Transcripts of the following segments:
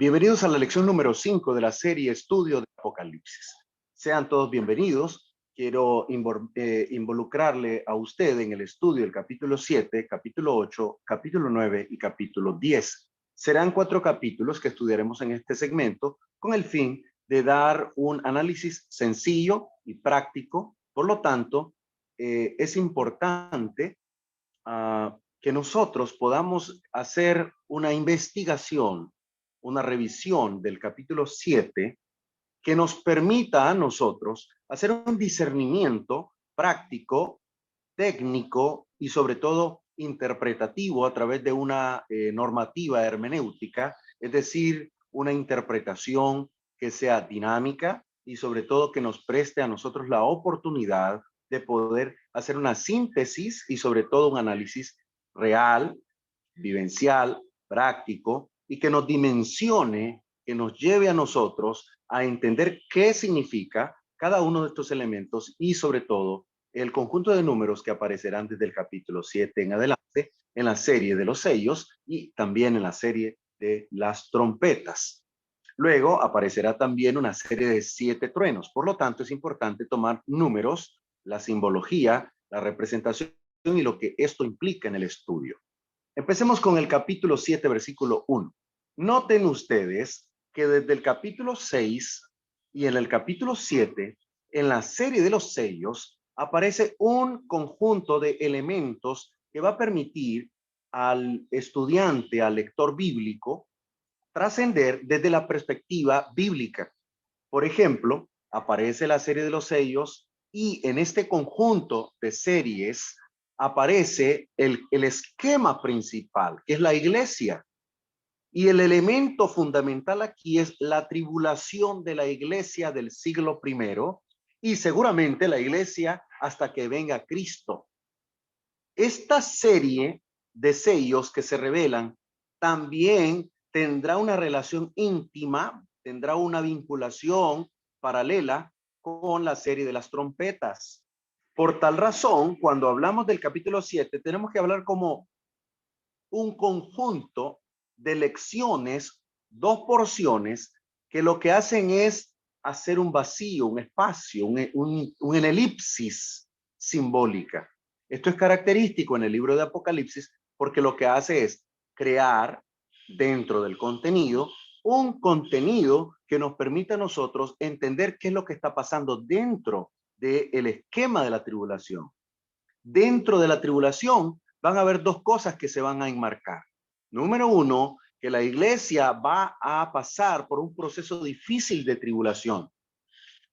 Bienvenidos a la lección número 5 de la serie Estudio de Apocalipsis. Sean todos bienvenidos. Quiero involucrarle a usted en el estudio del capítulo 7, capítulo 8, capítulo 9 y capítulo 10. Serán 4 capítulos que estudiaremos en este segmento con el fin de dar un análisis sencillo y práctico. Por lo tanto, es importante que nosotros podamos hacer una investigación, una revisión del capítulo 7 que nos permita a nosotros hacer un discernimiento práctico, técnico y sobre todo interpretativo a través de una normativa hermenéutica, es decir, una interpretación que sea dinámica y sobre todo que nos preste a nosotros la oportunidad de poder hacer una síntesis y sobre todo un análisis real, vivencial, práctico y que nos dimensione, que nos lleve a nosotros a entender qué significa cada uno de estos elementos y sobre todo el conjunto de números que aparecerán desde el capítulo 7 en adelante en la serie de los sellos y también en la serie de las trompetas. Luego aparecerá también una serie de 7 truenos. Por lo tanto, es importante tomar números, la simbología, la representación y lo que esto implica en el estudio. Empecemos con el capítulo 7, versículo 1. Noten ustedes que desde el capítulo 6 y en el capítulo 7, en la serie de los sellos, aparece un conjunto de elementos que va a permitir al estudiante, al lector bíblico, trascender desde la perspectiva bíblica. Por ejemplo, aparece la serie de los sellos y en este conjunto de series aparece el esquema principal, que es la iglesia. Y el elemento fundamental aquí es la tribulación de la iglesia del siglo primero y seguramente la iglesia hasta que venga Cristo. Esta serie de sellos que se revelan también tendrá una relación íntima, tendrá una vinculación paralela con la serie de las trompetas. Por tal razón, cuando hablamos del capítulo 7, tenemos que hablar como un conjunto de lecciones, 2 porciones, que lo que hacen es hacer un vacío, un espacio, un elipsis simbólica. Esto es característico en el libro de Apocalipsis porque lo que hace es crear dentro del contenido un contenido que nos permita a nosotros entender qué es lo que está pasando dentro del esquema de la tribulación. Dentro de la tribulación van a haber 2 cosas que se van a enmarcar. Número 1, que la iglesia va a pasar por un proceso difícil de tribulación.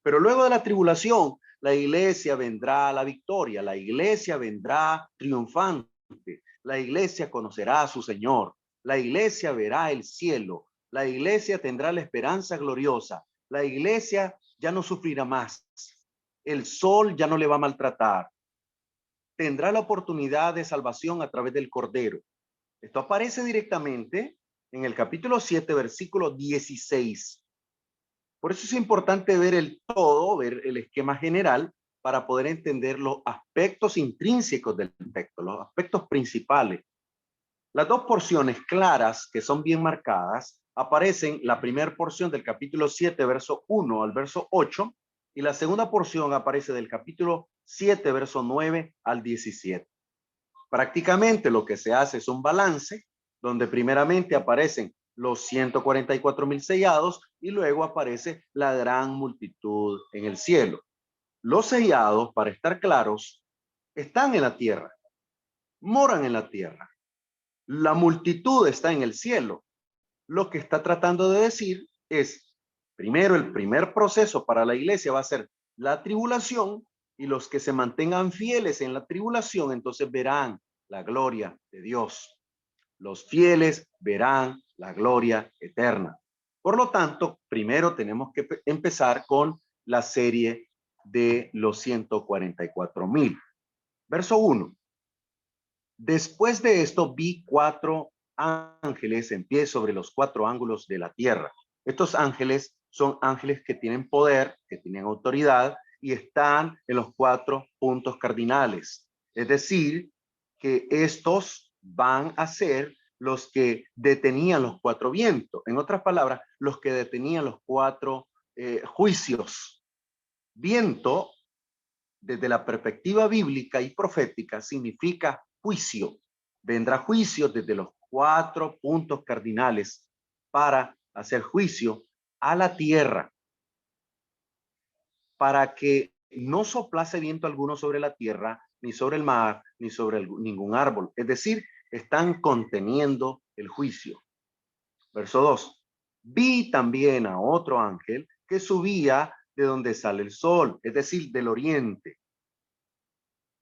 Pero luego de la tribulación, la iglesia vendrá a la victoria, la iglesia vendrá triunfante, la iglesia conocerá a su Señor, la iglesia verá el cielo, la iglesia tendrá la esperanza gloriosa, la iglesia ya no sufrirá más, el sol ya no le va a maltratar, tendrá la oportunidad de salvación a través del Cordero. Esto aparece directamente en el capítulo 7, versículo 16. Por eso es importante ver el todo, ver el esquema general para poder entender los aspectos intrínsecos del texto, los aspectos principales. Las 2 porciones claras que son bien marcadas aparecen la primera porción del capítulo 7, verso 1 al verso 8, y la segunda porción aparece del capítulo 7, verso 9 al 17. Prácticamente lo que se hace es un balance donde primeramente aparecen los 144,000 sellados y luego aparece la gran multitud en el cielo. Los sellados, para estar claros, están en la tierra, moran en la tierra. La multitud está en el cielo. Lo que está tratando de decir es, primero, el primer proceso para la iglesia va a ser la tribulación y los que se mantengan fieles en la tribulación, entonces verán la gloria de Dios. Los fieles verán la gloria eterna. Por lo tanto, primero tenemos que empezar con la serie de los 144,000. Verso 1. Después de esto vi 4 ángeles en pie sobre los 4 ángulos de la tierra. Estos ángeles son ángeles que tienen poder, que tienen autoridad y están en los 4 puntos cardinales. Es decir, que estos van a ser los que detenían los cuatro vientos. En otras palabras, los que detenían los cuatro juicios. Viento, desde la perspectiva bíblica y profética, significa juicio. Vendrá juicio desde los cuatro puntos cardinales para hacer juicio a la tierra, para que no soplase viento alguno sobre la tierra, ni sobre el mar, ni sobre ningún árbol. Es decir, están conteniendo el juicio. Verso 2. Vi también a otro ángel que subía de donde sale el sol, es decir, del oriente.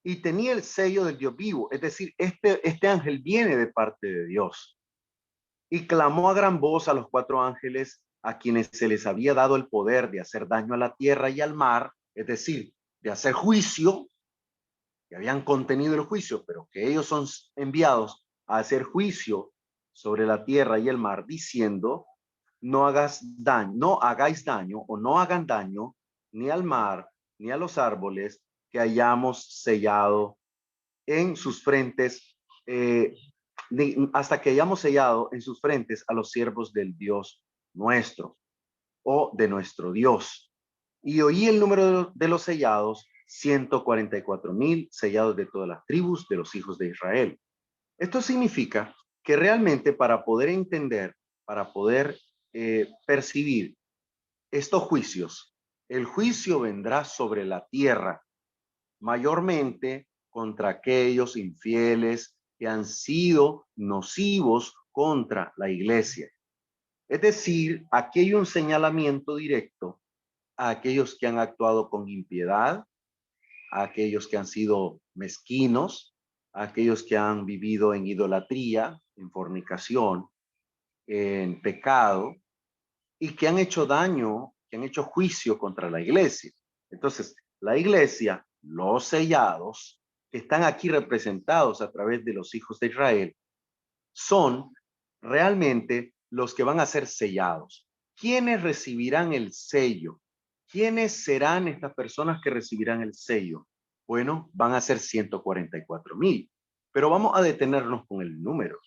Y tenía el sello del Dios vivo, es decir, este ángel viene de parte de Dios. Y clamó a gran voz a los cuatro ángeles a quienes se les había dado el poder de hacer daño a la tierra y al mar, es decir, de hacer juicio, que habían contenido el juicio, pero que ellos son enviados a hacer juicio sobre la tierra y el mar, diciendo, no hagáis daño o no hagan daño ni al mar ni a los árboles que hayamos sellado en sus frentes, hasta que hayamos sellado en sus frentes a los siervos del Dios nuestro o de nuestro Dios. Y oí el número de los sellados, 144,000 sellados de todas las tribus de los hijos de Israel. Esto significa que realmente para poder entender, para poder percibir estos juicios, el juicio vendrá sobre la tierra, mayormente contra aquellos infieles que han sido nocivos contra la iglesia. Es decir, aquí hay un señalamiento directo a aquellos que han actuado con impiedad, a aquellos que han sido mezquinos, a aquellos que han vivido en idolatría, en fornicación, en pecado, y que han hecho daño, que han hecho juicio contra la iglesia. Entonces, la iglesia, los sellados, que están aquí representados a través de los hijos de Israel, son realmente los que van a ser sellados. ¿Quiénes recibirán el sello? ¿Quiénes serán estas personas que recibirán el sello? Bueno, van a ser 144,000, pero vamos a detenernos con el número.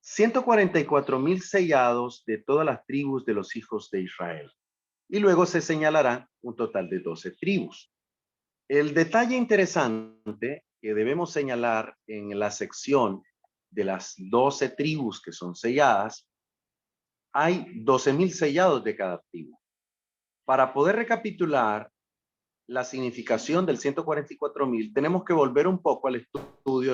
144,000 sellados de todas las tribus de los hijos de Israel. Y luego se señalará un total de 12 tribus. El detalle interesante que debemos señalar en la sección de las 12 tribus que son selladas, hay 12,000 sellados de cada tribu. Para poder recapitular la significación del 144,000, tenemos que volver un poco al estudio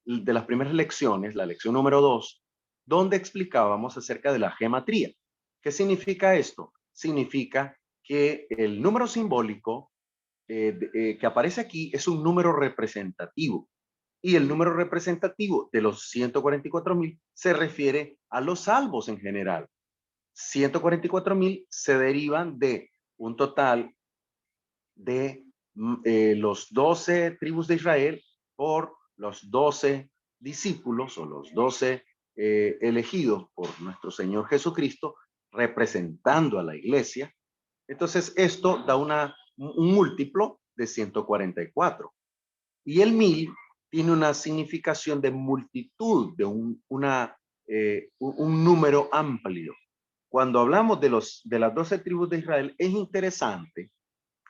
de las primeras lecciones, la lección número 2, donde explicábamos acerca de la gematría. ¿Qué significa esto? Significa que el número simbólico que aparece aquí es un número representativo. Y el número representativo de los 144,000 se refiere a los salvos en general. 144,000 se derivan de un total de los 12 tribus de Israel por los 12 discípulos o los 12 elegidos por nuestro Señor Jesucristo, representando a la iglesia. Entonces, esto da un múltiplo de 144. Y el 1000 tiene una significación de multitud, de un número amplio. Cuando hablamos de las 12 tribus de Israel, es interesante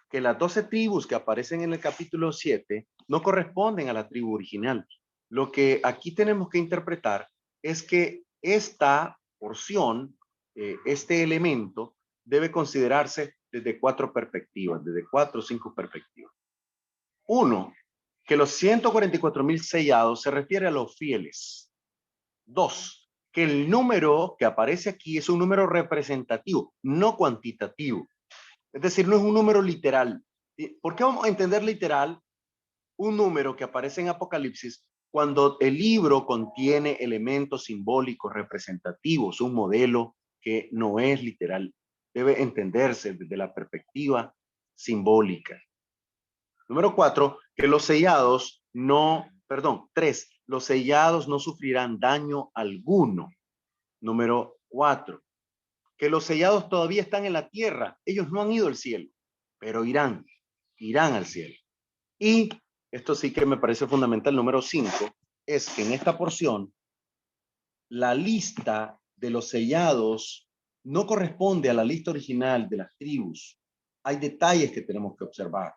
que las 12 tribus que aparecen en el capítulo 7 no corresponden a la tribu original. Lo que aquí tenemos que interpretar es que esta porción, este elemento, debe considerarse desde 4 perspectivas, desde 4 o 5 perspectivas. Uno, que los 144,000 sellados se refiere a los fieles. 2, que el número que aparece aquí es un número representativo, no cuantitativo. Es decir, no es un número literal. ¿Por qué vamos a entender literal un número que aparece en Apocalipsis cuando el libro contiene elementos simbólicos representativos, un modelo que no es literal? Debe entenderse desde la perspectiva simbólica. Número 4, que los sellados no, perdón, 3, los sellados no sufrirán daño alguno. Número 4, que los sellados todavía están en la tierra. Ellos no han ido al cielo, pero irán al cielo. Y esto sí que me parece fundamental, número 5, es que en esta porción la lista de los sellados no corresponde a la lista original de las tribus. Hay detalles que tenemos que observar.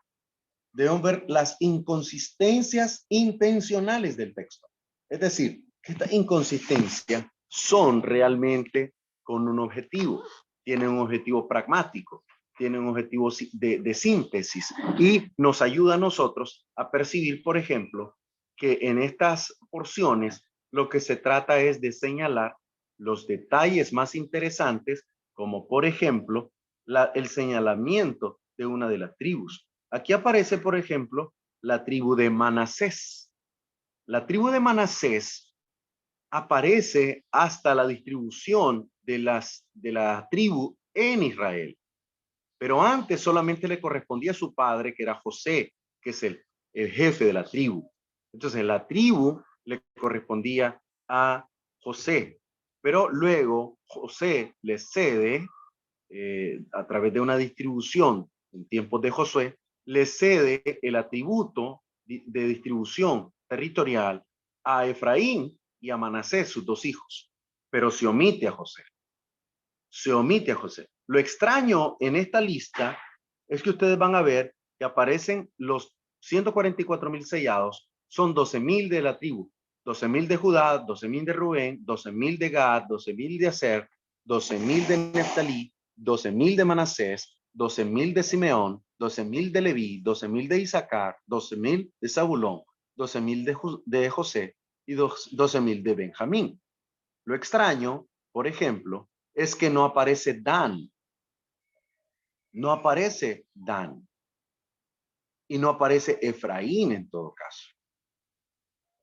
Debemos ver las inconsistencias intencionales del texto. Es decir, que estas inconsistencias son realmente con un objetivo. Tienen un objetivo pragmático, tienen un objetivo de síntesis y nos ayuda a nosotros a percibir, por ejemplo, que en estas porciones lo que se trata es de señalar los detalles más interesantes, como por ejemplo el señalamiento de una de las tribus. Aquí aparece, por ejemplo, la tribu de Manasés. La tribu de Manasés aparece hasta la distribución de la tribu en Israel. Pero antes solamente le correspondía a su padre, que era José, que es el jefe de la tribu. Entonces, la tribu le correspondía a José. Pero luego José le cede, a través de una distribución en tiempos de Josué, le cede el atributo de distribución territorial a Efraín y a Manasés, sus dos hijos. Pero se omite a José. Se omite a José. Lo extraño en esta lista es que ustedes van a ver que aparecen los 144,000 sellados, son 12,000 de la tribu, 12,000 de Judá, 12,000 de Rubén, 12,000 de Gad, 12,000 de Aser, 12,000 de Neftalí, 12,000 de Manasés, 12,000 de Simeón, 12,000 de Leví, 12,000 de Isaacar, 12,000 de Zabulón, 12,000 de José y 12,000 de Benjamín. Lo extraño, por ejemplo, es que no aparece Dan. No aparece Dan. Y no aparece Efraín en todo caso.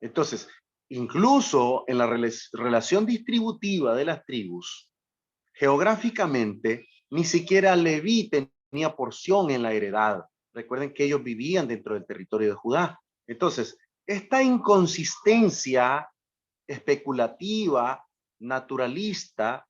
Entonces, incluso en la relación distributiva de las tribus, geográficamente, ni siquiera Leví tenía porción en la heredad. Recuerden que ellos vivían dentro del territorio de Judá. Entonces, esta inconsistencia especulativa, naturalista,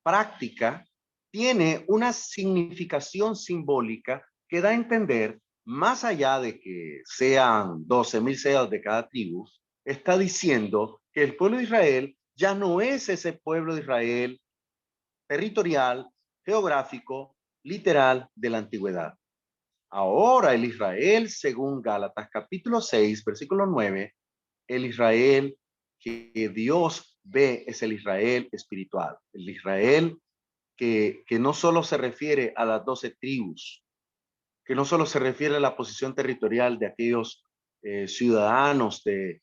práctica, tiene una significación simbólica que da a entender, más allá de que sean 12,000 sellados de cada tribu, está diciendo que el pueblo de Israel ya no es ese pueblo de Israel territorial, geográfico, literal de la antigüedad. Ahora el Israel, según Gálatas capítulo 6, versículo 9, el Israel que Dios ve es el Israel espiritual, el Israel que no solo se refiere a las 12 tribus, que no solo se refiere a la posición territorial de aquellos ciudadanos de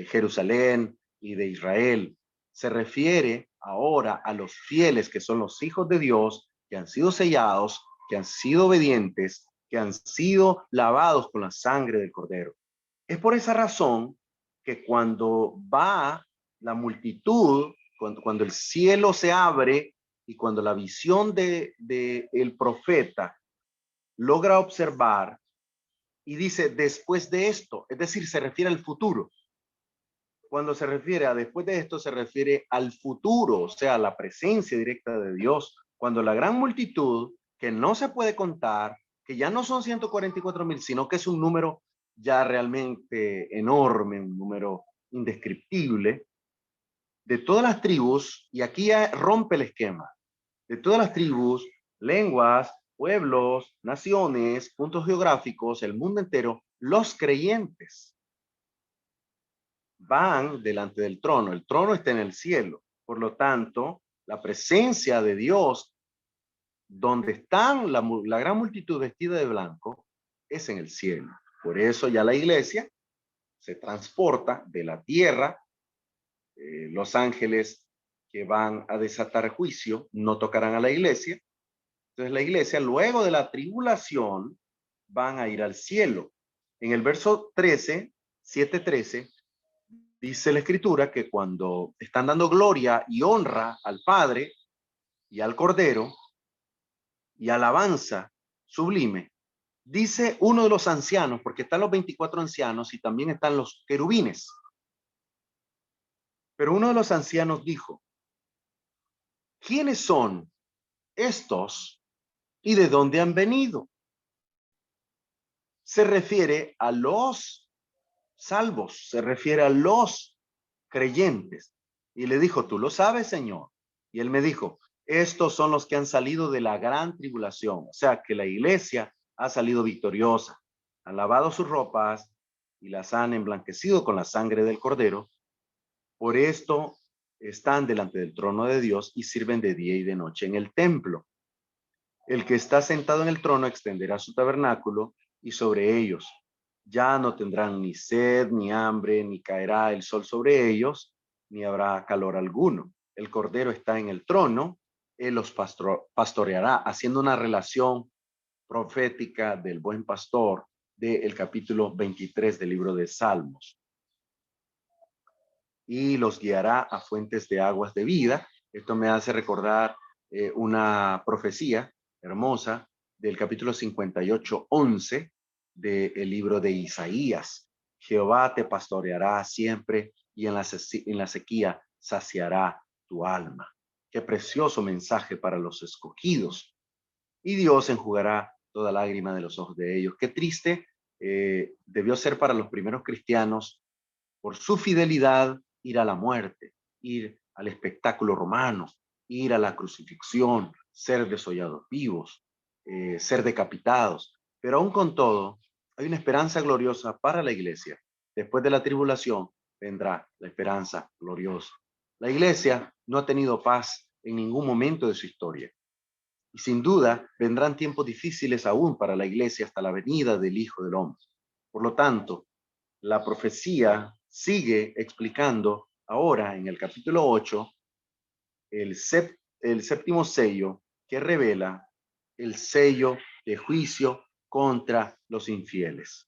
Jerusalén y de Israel, se refiere ahora a los fieles que son los hijos de Dios, que han sido sellados, que han sido obedientes, que han sido lavados con la sangre del Cordero. Es por esa razón que cuando va la multitud, cuando el cielo se abre y cuando la visión de el profeta logra observar y dice después de esto, es decir, se refiere al futuro. Cuando se refiere a después de esto, se refiere al futuro, o sea, la presencia directa de Dios. Cuando la gran multitud, que no se puede contar, que ya no son 144,000, sino que es un número ya realmente enorme, un número indescriptible, de todas las tribus, y aquí ya rompe el esquema, de todas las tribus, lenguas, pueblos, naciones, puntos geográficos, el mundo entero, los creyentes van delante del trono. El trono está en el cielo. Por lo tanto, la presencia de Dios, donde están la gran multitud vestida de blanco, es en el cielo. Por eso ya la iglesia se transporta de la tierra. Los ángeles que van a desatar juicio no tocarán a la iglesia. Entonces la iglesia, luego de la tribulación, van a ir al cielo. En el verso 13, 7:13, dice la escritura que cuando están dando gloria y honra al Padre y al Cordero y alabanza sublime, dice uno de los ancianos, porque están los 24 ancianos y también están los querubines, pero uno de los ancianos dijo, ¿quiénes son estos y de dónde han venido? Se refiere a los salvos, se refiere a los creyentes. Y le dijo, ¿tú lo sabes, Señor? Y él me dijo, estos son los que han salido de la gran tribulación. O sea, que la iglesia ha salido victoriosa. Han lavado sus ropas y las han emblanquecido con la sangre del Cordero. Por esto están delante del trono de Dios y sirven de día y de noche en el templo. El que está sentado en el trono extenderá su tabernáculo y sobre ellos ya no tendrán ni sed, ni hambre, ni caerá el sol sobre ellos, ni habrá calor alguno. El Cordero está en el trono, él los pastoreará, haciendo una relación profética del buen pastor del capítulo 23 del libro de Salmos. Y los guiará a fuentes de aguas de vida. Esto me hace recordar una profecía hermosa del capítulo 58:11 del libro de Isaías. Jehová te pastoreará siempre y en la sequía saciará tu alma. Qué precioso mensaje para los escogidos. Y Dios enjugará toda lágrima de los ojos de ellos. Qué triste debió ser para los primeros cristianos por su fidelidad ir a la muerte, ir al espectáculo romano, ir a la crucifixión, ser desollados vivos, ser decapitados. Pero aún con todo, hay una esperanza gloriosa para la iglesia. Después de la tribulación vendrá la esperanza gloriosa. La iglesia no ha tenido paz en ningún momento de su historia. Y sin duda vendrán tiempos difíciles aún para la iglesia hasta la venida del Hijo del Hombre. Por lo tanto, la profecía sigue explicando ahora en el capítulo 8 el séptimo sello que revela el sello de juicio contra los infieles.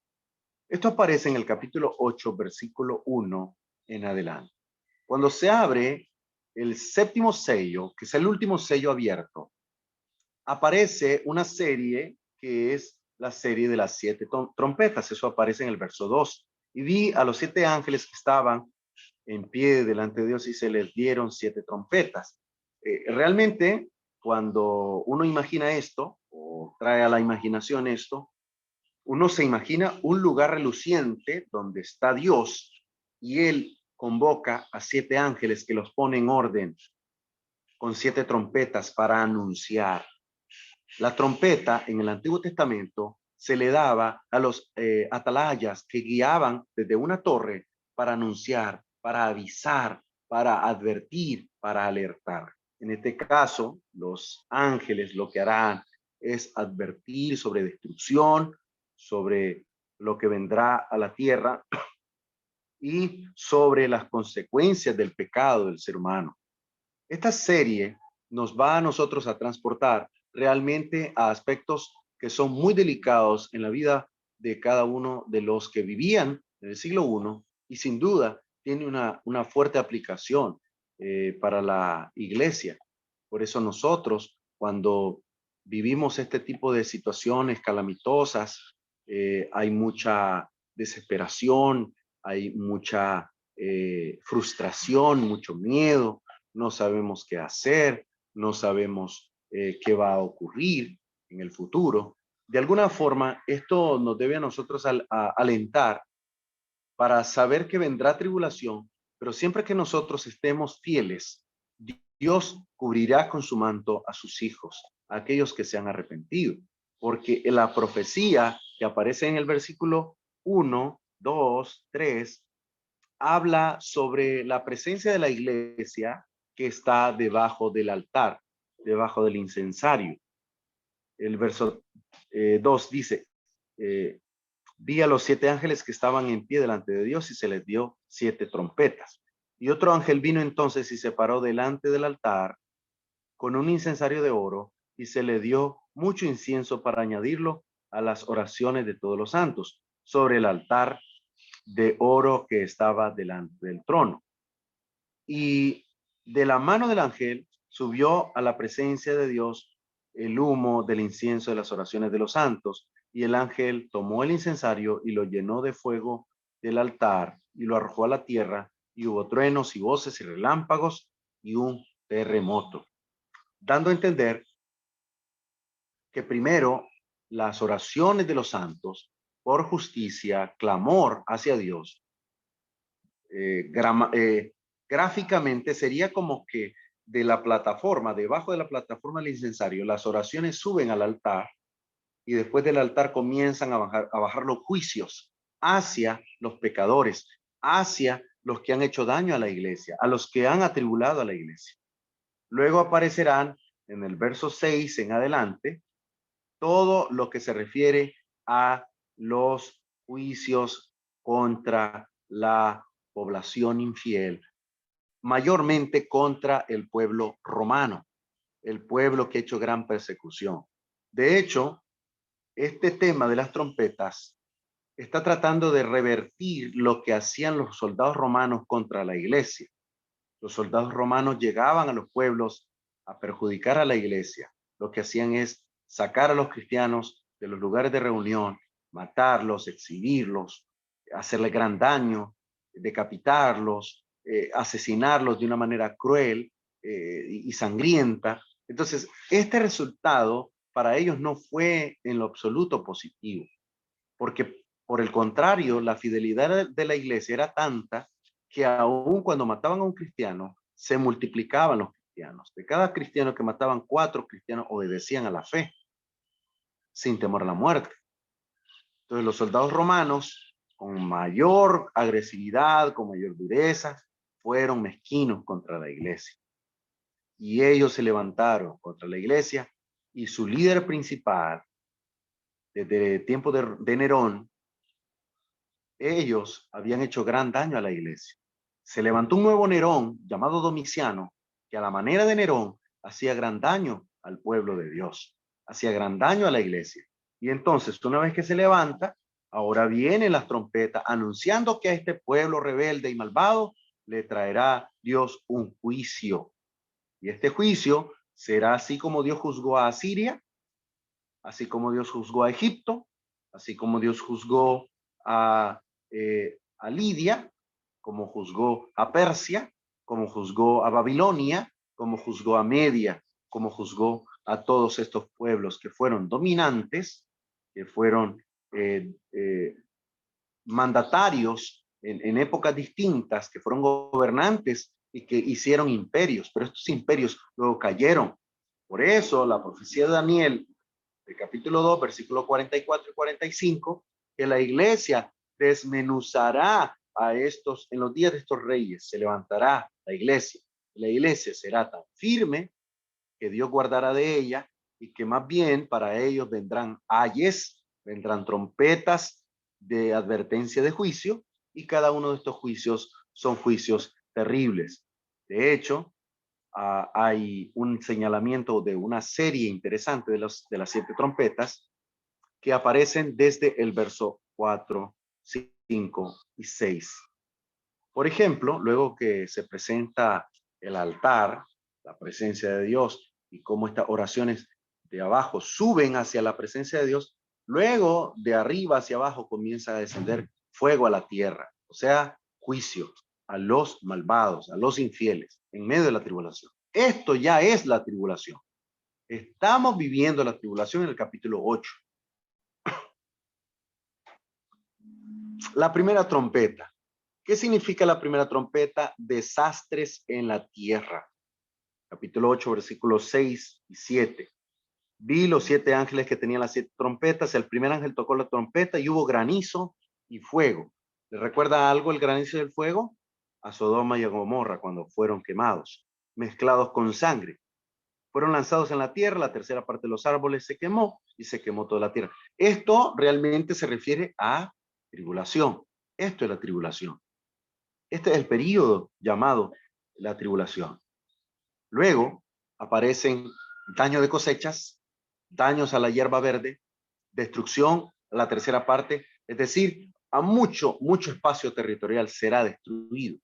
Esto aparece en el capítulo 8, versículo 1 en adelante. Cuando se abre el séptimo sello, que es el último sello abierto, aparece una serie que es la serie de las 7 trompetas. Eso aparece en el verso 2. Y vi a los 7 ángeles que estaban en pie delante de Dios y se les dieron 7 trompetas. Realmente, cuando uno imagina esto, o trae a la imaginación esto, uno se imagina un lugar reluciente donde está Dios y Él convoca a 7 ángeles que los pone en orden con 7 trompetas para anunciar. La trompeta en el Antiguo Testamento se le daba a los atalayas que guiaban desde una torre para anunciar, para avisar, para advertir, para alertar. En este caso, los ángeles lo que harán es advertir sobre destrucción, sobre lo que vendrá a la tierra y sobre las consecuencias del pecado del ser humano. Esta serie nos va a nosotros a transportar realmente a aspectos que son muy delicados en la vida de cada uno de los que vivían en el siglo I y sin duda tiene una fuerte aplicación para la iglesia. Por eso nosotros, cuando vivimos este tipo de situaciones calamitosas, hay mucha desesperación, hay mucha frustración, mucho miedo, no sabemos qué hacer, no sabemos qué va a ocurrir en el futuro. De alguna forma, esto nos debe a nosotros alentar para saber que vendrá tribulación, pero siempre que nosotros estemos fieles, Dios cubrirá con su manto a sus hijos, a aquellos que se han arrepentido, porque la profecía que aparece en el versículo 1, 2, 3, habla sobre la presencia de la iglesia que está debajo del altar, debajo del incensario. El verso 2 dice, vi a los 7 ángeles que estaban en pie delante de Dios y se les dio 7 trompetas. Y otro ángel vino entonces y se paró delante del altar con un incensario de oro y se le dio mucho incienso para añadirlo a las oraciones de todos los santos sobre el altar de oro que estaba delante del trono. Y de la mano del ángel subió a la presencia de Dios el humo del incienso de las oraciones de los santos, y el ángel tomó el incensario y lo llenó de fuego del altar y lo arrojó a la tierra, y hubo truenos y voces y relámpagos y un terremoto, dando a entender que primero las oraciones de los santos por justicia, clamor hacia Dios, Gráficamente sería como que de la plataforma, debajo de la plataforma del incensario, las oraciones suben al altar y después del altar comienzan a bajar los juicios hacia los pecadores, hacia los que han hecho daño a la iglesia, a los que han atribulado a la iglesia. Luego aparecerán en el verso 6 en adelante todo lo que se refiere a los juicios contra la población infiel, mayormente contra el pueblo romano, el pueblo que ha hecho gran persecución. De hecho, este tema de las trompetas está tratando de revertir lo que hacían los soldados romanos contra la iglesia. Los soldados romanos llegaban a los pueblos a perjudicar a la iglesia. Lo que hacían es sacar a los cristianos de los lugares de reunión, matarlos, exhibirlos, hacerle gran daño, decapitarlos, asesinarlos de una manera cruel y sangrienta. Entonces, este resultado para ellos no fue en lo absoluto positivo, porque por el contrario, la fidelidad de la iglesia era tanta que aún cuando mataban a un cristiano, se multiplicaban los cristianos. De cada cristiano que mataban, 4 cristianos obedecían a la fe, sin temor a la muerte. Entonces los soldados romanos, con mayor agresividad, con mayor dureza, fueron mezquinos contra la iglesia. Y ellos se levantaron contra la iglesia y su líder principal, desde el tiempo de Nerón, ellos habían hecho gran daño a la iglesia. Se levantó un nuevo Nerón llamado Domiciano, que a la manera de Nerón hacía gran daño al pueblo de Dios, hacía gran daño a la iglesia. Y entonces, una vez que se levanta, ahora vienen las trompetas anunciando que a este pueblo rebelde y malvado le traerá Dios un juicio. Y este juicio será así como Dios juzgó a Asiria, así como Dios juzgó a Egipto, así como Dios juzgó a Lidia, como juzgó a Persia, como juzgó a Babilonia, como juzgó a Media, como juzgó a todos estos pueblos que fueron dominantes, que fueron mandatarios en épocas distintas, que fueron gobernantes y que hicieron imperios, pero estos imperios luego cayeron. Por eso la profecía de Daniel, del capítulo 2, versículos 44 y 45, que la iglesia desmenuzará a estos, en los días de estos reyes, se levantará la iglesia. La iglesia será tan firme que Dios guardará de ella y que más bien para ellos vendrán ayes, vendrán trompetas de advertencia de juicio y cada uno de estos juicios son juicios terribles. De hecho, hay un señalamiento de una serie interesante de las 7 trompetas que aparecen desde el verso 4, 5 y 6. Por ejemplo, luego que se presenta el altar, la presencia de Dios y cómo estas oraciones de abajo suben hacia la presencia de Dios, luego de arriba hacia abajo comienza a descender fuego a la tierra, o sea, juicio a los malvados, a los infieles, en medio de la tribulación. Esto ya es la tribulación. Estamos viviendo la tribulación en el capítulo 8. La primera trompeta. ¿Qué significa la primera trompeta? Desastres en la tierra. Capítulo 8, versículos 6 y 7. Vi los 7 ángeles que tenían las 7 trompetas. El primer ángel tocó la trompeta y hubo granizo y fuego. ¿Le recuerda algo el granizo y el fuego? A Sodoma y a Gomorra cuando fueron quemados, mezclados con sangre. Fueron lanzados en la tierra, la tercera parte de los árboles se quemó y se quemó toda la tierra. Esto realmente se refiere a tribulación. Esto es la tribulación. Este es el periodo llamado la tribulación. Luego aparecen daño de cosechas, daños a la hierba verde, destrucción a la tercera parte, es decir, a mucho espacio territorial será destruido.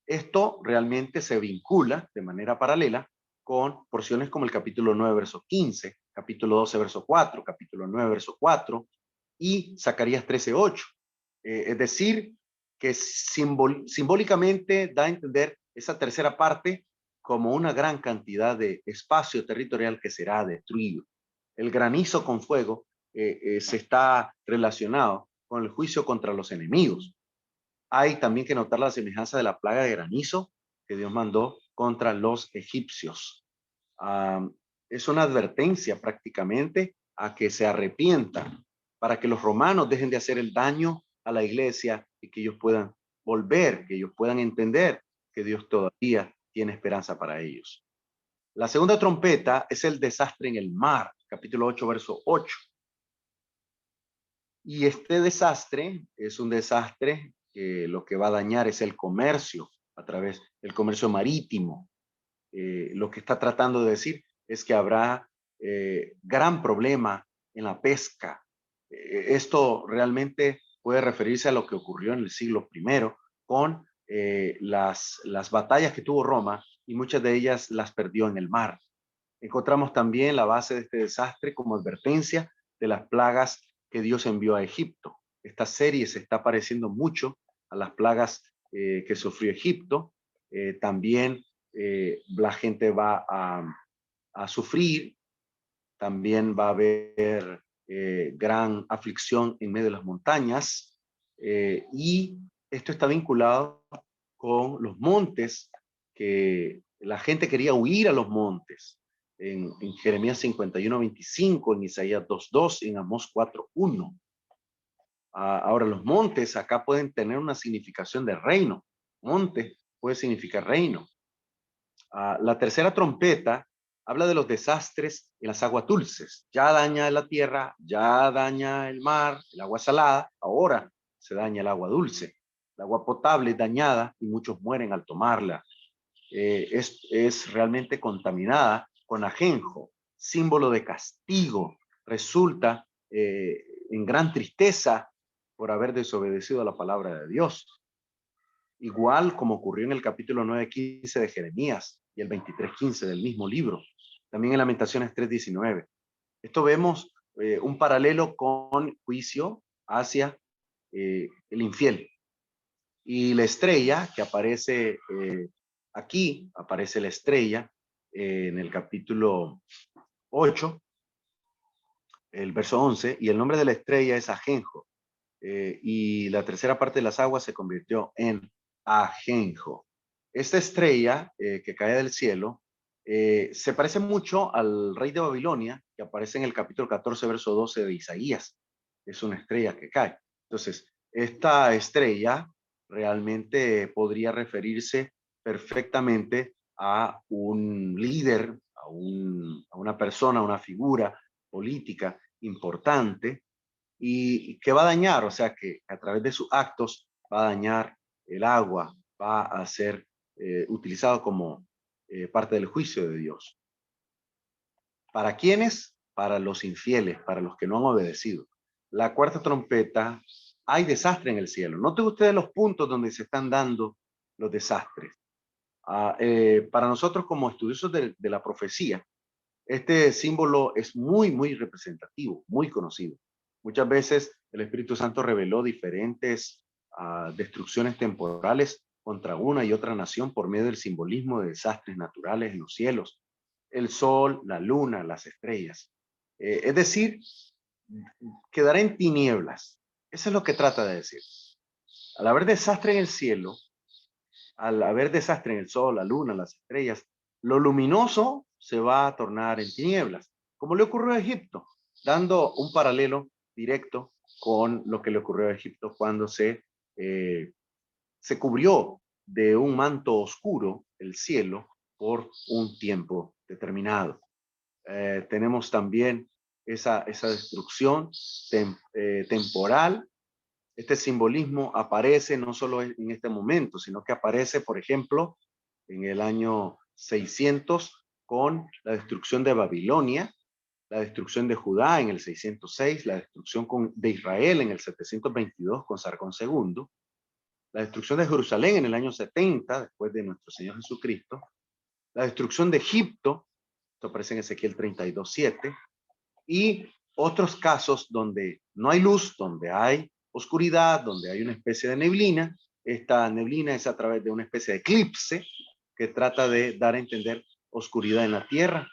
Esto realmente se vincula de manera paralela con porciones como el capítulo 9, verso 15, capítulo 12, verso 4, capítulo 9, verso 4 y Zacarías 13, 8. Es decir, que simbólicamente da a entender esa tercera parte como una gran cantidad de espacio territorial que será destruido. El granizo con fuego se está relacionado con el juicio contra los enemigos. Hay también que notar la semejanza de la plaga de granizo que Dios mandó contra los egipcios. Es una advertencia prácticamente a que se arrepientan para que los romanos dejen de hacer el daño a la iglesia y que ellos puedan volver, que ellos puedan entender que Dios todavía tiene esperanza para ellos. La segunda trompeta es el desastre en el mar, capítulo 8, verso 8. Y este desastre es un desastre que lo que va a dañar es el comercio a través del comercio marítimo. Lo que está tratando de decir es que habrá gran problema en la pesca. Esto realmente puede referirse a lo que ocurrió en el siglo I con las batallas que tuvo Roma y muchas de ellas las perdió en el mar. Encontramos también la base de este desastre como advertencia de las plagas que Dios envió a Egipto. Esta serie se está pareciendo mucho a las plagas que sufrió Egipto. También la gente va a sufrir, también va a haber gran aflicción en medio de las montañas y esto está vinculado con los montes, que la gente quería huir a los montes. En Jeremías 51:25, en Isaías 2:2, en Amós 4:1. Ahora, los montes acá pueden tener una significación de reino. Monte puede significar reino. La tercera trompeta habla de los desastres en las aguas dulces. Ya daña la tierra, ya daña el mar, el agua salada, ahora se daña el agua dulce. El agua potable es dañada y muchos mueren al tomarla. Es realmente contaminada con ajenjo, símbolo de castigo. Resulta en gran tristeza por haber desobedecido a la palabra de Dios. Igual como ocurrió en el capítulo 9:15 de Jeremías y el 23:15 del mismo libro. También en Lamentaciones 3:19. Esto vemos un paralelo con juicio hacia el infiel. Y la estrella que aparece aquí, aparece la estrella en el capítulo 8, el verso 11, y el nombre de la estrella es Ajenjo. Y la tercera parte de las aguas se convirtió en Ajenjo. Esta estrella que cae del cielo se parece mucho al rey de Babilonia, que aparece en el capítulo 14, verso 12 de Isaías. Es una estrella que cae. Entonces, esta estrella realmente podría referirse perfectamente a un líder, a una persona, a una figura política importante y que va a dañar, o sea, que a través de sus actos va a dañar el agua, va a ser utilizado como parte del juicio de Dios. ¿Para quiénes? Para los infieles, para los que no han obedecido. La cuarta trompeta, hay desastre en el cielo. Noten ustedes los puntos donde se están dando los desastres. Para nosotros como estudiosos de la profecía, este símbolo es muy representativo, muy conocido. Muchas veces el Espíritu Santo reveló diferentes destrucciones temporales contra una y otra nación por medio del simbolismo de desastres naturales en los cielos, el sol, la luna, las estrellas. Es decir, quedará en tinieblas. Eso es lo que trata de decir. Al haber desastre en el cielo, al haber desastre en el sol, la luna, las estrellas, lo luminoso se va a tornar en tinieblas, como le ocurrió a Egipto, dando un paralelo directo con lo que le ocurrió a Egipto cuando se cubrió de un manto oscuro el cielo por un tiempo determinado. Tenemos también esa destrucción temporal. Este simbolismo aparece no solo en este momento, sino que aparece, por ejemplo, en el año 600 con la destrucción de Babilonia, la destrucción de Judá en el 606, la destrucción de Israel en el 722 con Sargón II, la destrucción de Jerusalén en el año 70 después de nuestro Señor Jesucristo, la destrucción de Egipto, esto aparece en Ezequiel 32:7, y otros casos donde no hay luz, donde hay oscuridad, donde hay una especie de neblina. Esta neblina es a través de una especie de eclipse que trata de dar a entender oscuridad en la tierra.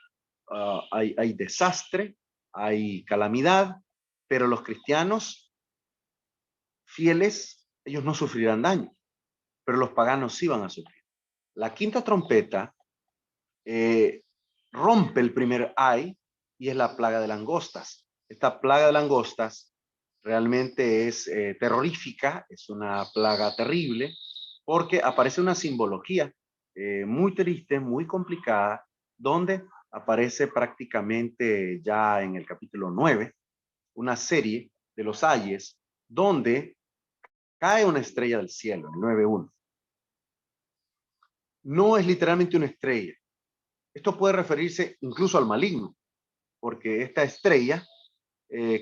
Hay desastre, hay calamidad, pero los cristianos fieles, ellos no sufrirán daño, pero los paganos sí van a sufrir. La quinta trompeta rompe el primer ay y es la plaga de langostas. Esta plaga de langostas realmente es terrorífica, es una plaga terrible, porque aparece una simbología muy triste, muy complicada, donde aparece prácticamente ya en el capítulo 9, una serie de los ayes, donde cae una estrella del cielo, el 9:1. No es literalmente una estrella. Esto puede referirse incluso al maligno, porque esta estrella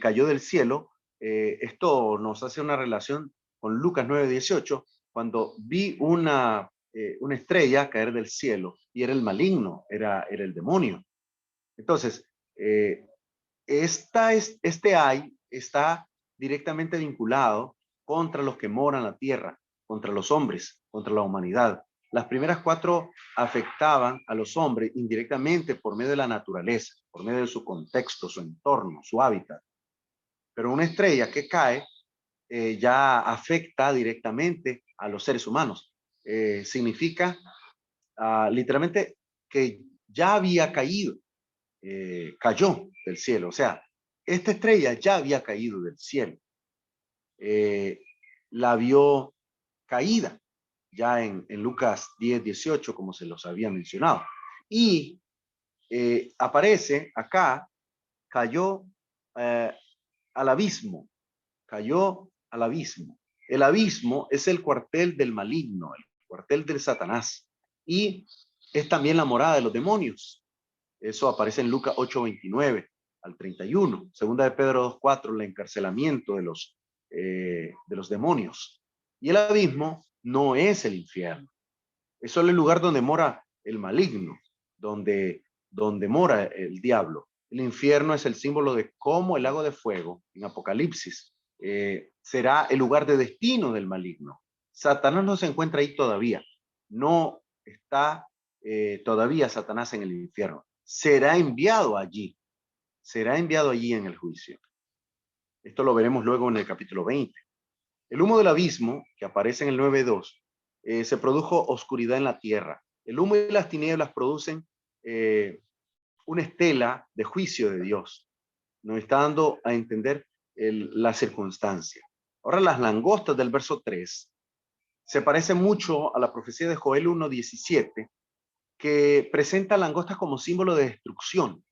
cayó del cielo. Esto nos hace una relación con Lucas 9:18, cuando vi una estrella caer del cielo y era el maligno, era el demonio. Entonces, este ay está directamente vinculado contra los que moran la tierra, contra los hombres, contra la humanidad. Las primeras cuatro afectaban a los hombres indirectamente por medio de la naturaleza, por medio de su contexto, su entorno, su hábitat. Pero una estrella que cae ya afecta directamente a los seres humanos. Significa literalmente que ya había caído, cayó del cielo. O sea, esta estrella ya había caído del cielo. La vio caída ya en Lucas 10:18, como se los había mencionado. Y aparece acá, cayó al abismo, cayó al abismo. El abismo es el cuartel del maligno, el cuartel del Satanás. Y es también la morada de los demonios. Eso aparece en Lucas 8:29 al 31. Segunda de Pedro 2:4, el encarcelamiento de los demonios. Y el abismo no es el infierno. Es solo el lugar donde mora el maligno, donde mora el diablo. El infierno es el símbolo de cómo el lago de fuego, en Apocalipsis, será el lugar de destino del maligno. Satanás no se encuentra ahí todavía. No está todavía Satanás en el infierno. Será enviado allí. Será enviado allí en el juicio. Esto lo veremos luego en el capítulo 20. El humo del abismo, que aparece en el 9:2, se produjo oscuridad en la tierra. El humo y las tinieblas producen una estela de juicio de Dios. Nos está dando a entender la circunstancia. Ahora las langostas del verso 3 se parecen mucho a la profecía de Joel 1:17, que presenta langostas como símbolo de destrucción.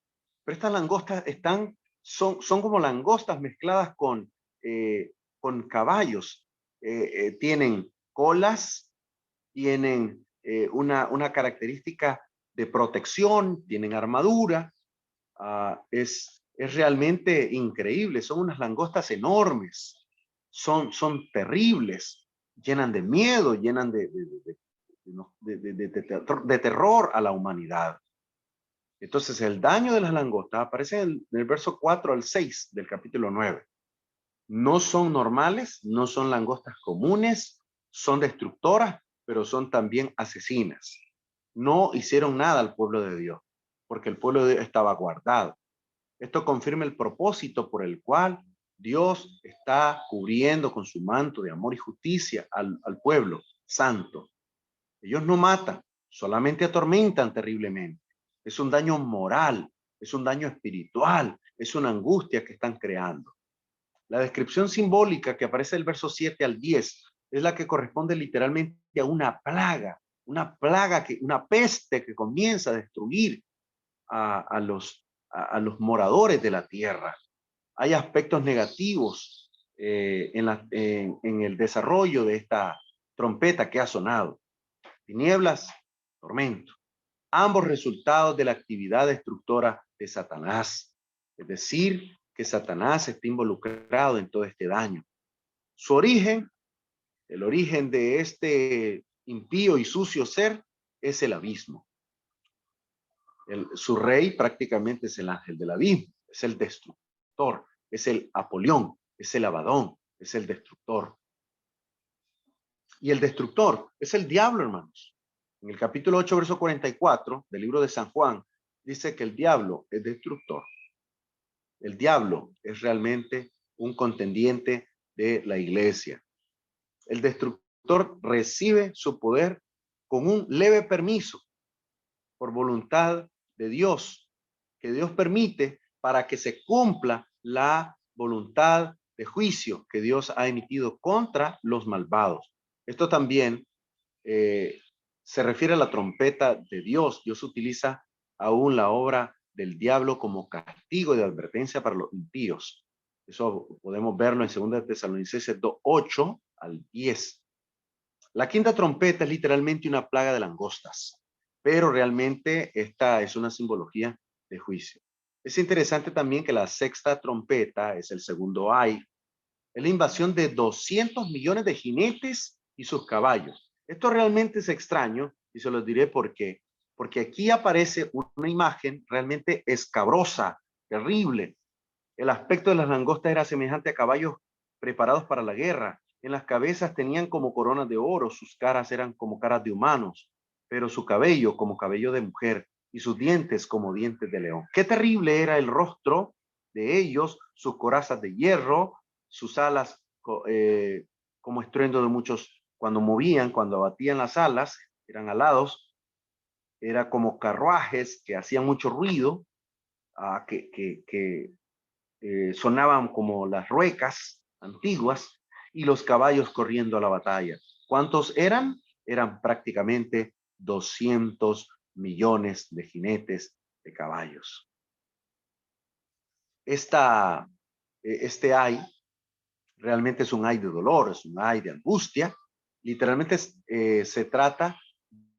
Pero estas langostas son como langostas mezcladas con caballos. Tienen colas, tienen una característica de protección, tienen armadura. Es realmente increíble. Son unas langostas enormes, son terribles, llenan de miedo, llenan de terror a la humanidad. Entonces, el daño de las langostas aparece en el verso 4 al 6 del capítulo 9. No son normales, no son langostas comunes, son destructoras, pero son también asesinas. No hicieron nada al pueblo de Dios, porque el pueblo de Dios estaba guardado. Esto confirma el propósito por el cual Dios está cubriendo con su manto de amor y justicia al pueblo santo. Ellos no matan, solamente atormentan terriblemente. Es un daño moral, es un daño espiritual, es una angustia que están creando. La descripción simbólica que aparece del verso 7 al 10 es la que corresponde literalmente a una plaga, una peste que comienza a destruir a los moradores de la tierra. Hay aspectos negativos en el desarrollo de esta trompeta que ha sonado. Tinieblas, tormento. Ambos resultados de la actividad destructora de Satanás. Es decir, que Satanás está involucrado en todo este daño. Su origen, el origen de este impío y sucio ser, es el abismo. Su rey prácticamente es el ángel del abismo, es el destructor, es el Apolión, es el Abadón, es el destructor. Y el destructor es el diablo, hermanos. En el capítulo 8, verso 44 del libro de San Juan, dice que el diablo es destructor. El diablo es realmente un contendiente de la iglesia. El destructor recibe su poder con un leve permiso, por voluntad de Dios, que Dios permite para que se cumpla la voluntad de juicio que Dios ha emitido contra los malvados. Esto también se refiere a la trompeta de Dios. Dios utiliza aún la obra del diablo como castigo de advertencia para los impíos. Eso podemos verlo en 2 Tesalonicenses 2:8 al 10. La quinta trompeta es literalmente una plaga de langostas, pero realmente esta es una simbología de juicio. Es interesante también que la sexta trompeta es el segundo ay. Es la invasión de 200 millones de jinetes y sus caballos. Esto realmente es extraño y se los diré por qué. Porque aquí aparece una imagen realmente escabrosa, terrible. El aspecto de las langostas era semejante a caballos preparados para la guerra. En las cabezas tenían como coronas de oro, sus caras eran como caras de humanos, pero su cabello como cabello de mujer y sus dientes como dientes de león. Qué terrible era el rostro de ellos, sus corazas de hierro, sus alas como estruendo de muchos, cuando movían, cuando abatían las alas, eran alados, era como carruajes que hacían mucho ruido, que sonaban como las ruecas antiguas y los caballos corriendo a la batalla. ¿Cuántos eran? Eran prácticamente 200 millones de jinetes de caballos. Este ay realmente es un ay de dolor, es un ay de angustia. Literalmente se trata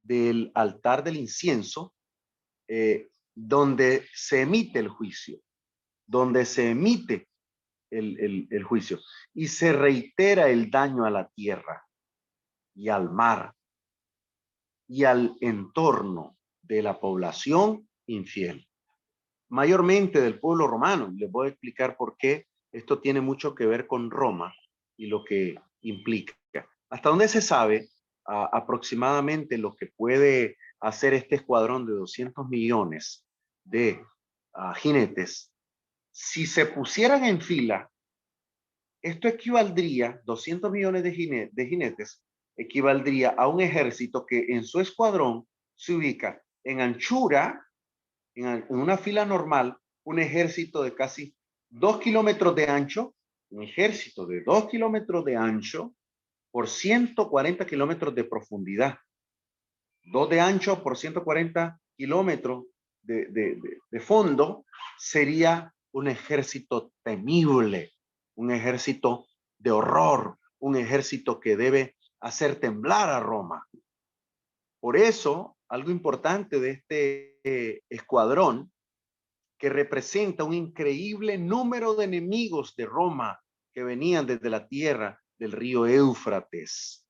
del altar del incienso, donde se emite el juicio, donde se emite el juicio y se reitera el daño a la tierra y al mar y al entorno de la población infiel, mayormente del pueblo romano. Les voy a explicar por qué esto tiene mucho que ver con Roma y lo que implica. Hasta donde se sabe, aproximadamente lo que puede hacer este escuadrón de 200 millones de jinetes, si se pusieran en fila, esto equivaldría, 200 millones de jinetes, equivaldría a un ejército que en su escuadrón se ubica en anchura, en una fila normal, un ejército de casi 2 kilómetros de ancho, un ejército de 2 kilómetros de ancho por 140 kilómetros de profundidad. 2 de ancho por 140 kilómetros de fondo sería un ejército temible, un ejército de horror, un ejército que debe hacer temblar a Roma. Por eso, algo importante de este escuadrón, que representa un increíble número de enemigos de Roma que venían desde la tierra del río Éufrates,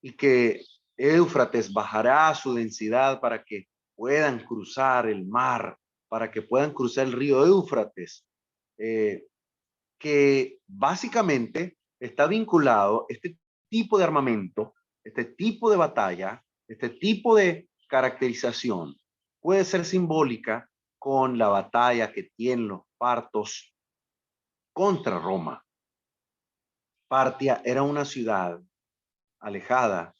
y que Éufrates bajará su densidad para que puedan cruzar el mar, para que puedan cruzar el río Éufrates, que básicamente está vinculado este tipo de armamento, este tipo de batalla, este tipo de caracterización puede ser simbólica con la batalla que tienen los partos contra Roma. Partia era una ciudad alejada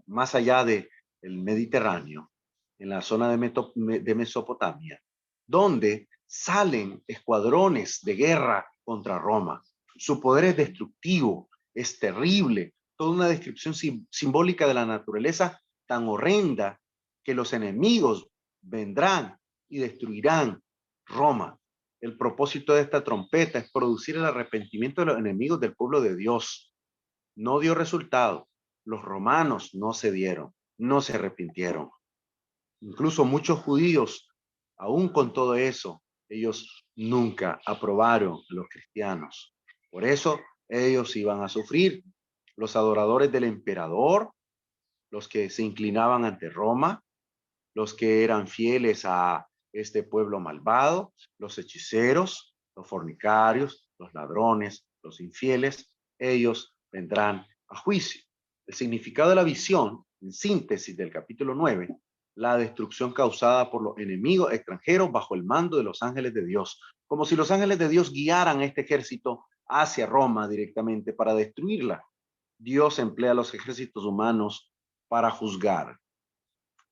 más allá del Mediterráneo, en la zona de Mesopotamia, donde salen escuadrones de guerra contra Roma. Su poder es destructivo, es terrible, toda una descripción simbólica de la naturaleza tan horrenda que los enemigos vendrán y destruirán Roma. El propósito de esta trompeta es producir el arrepentimiento de los enemigos del pueblo de Dios. No dio resultado. Los romanos no cedieron, no se arrepintieron. Incluso muchos judíos, aún con todo eso, ellos nunca aprobaron a los cristianos. Por eso ellos iban a sufrir. Los adoradores del emperador, los que se inclinaban ante Roma, los que eran fieles a este pueblo malvado, los hechiceros, los fornicarios, los ladrones, los infieles, ellos vendrán a juicio. El significado de la visión, en síntesis del capítulo 9, la destrucción causada por los enemigos extranjeros bajo el mando de los ángeles de Dios, como si los ángeles de Dios guiaran a este ejército hacia Roma directamente para destruirla. Dios emplea los ejércitos humanos para juzgar,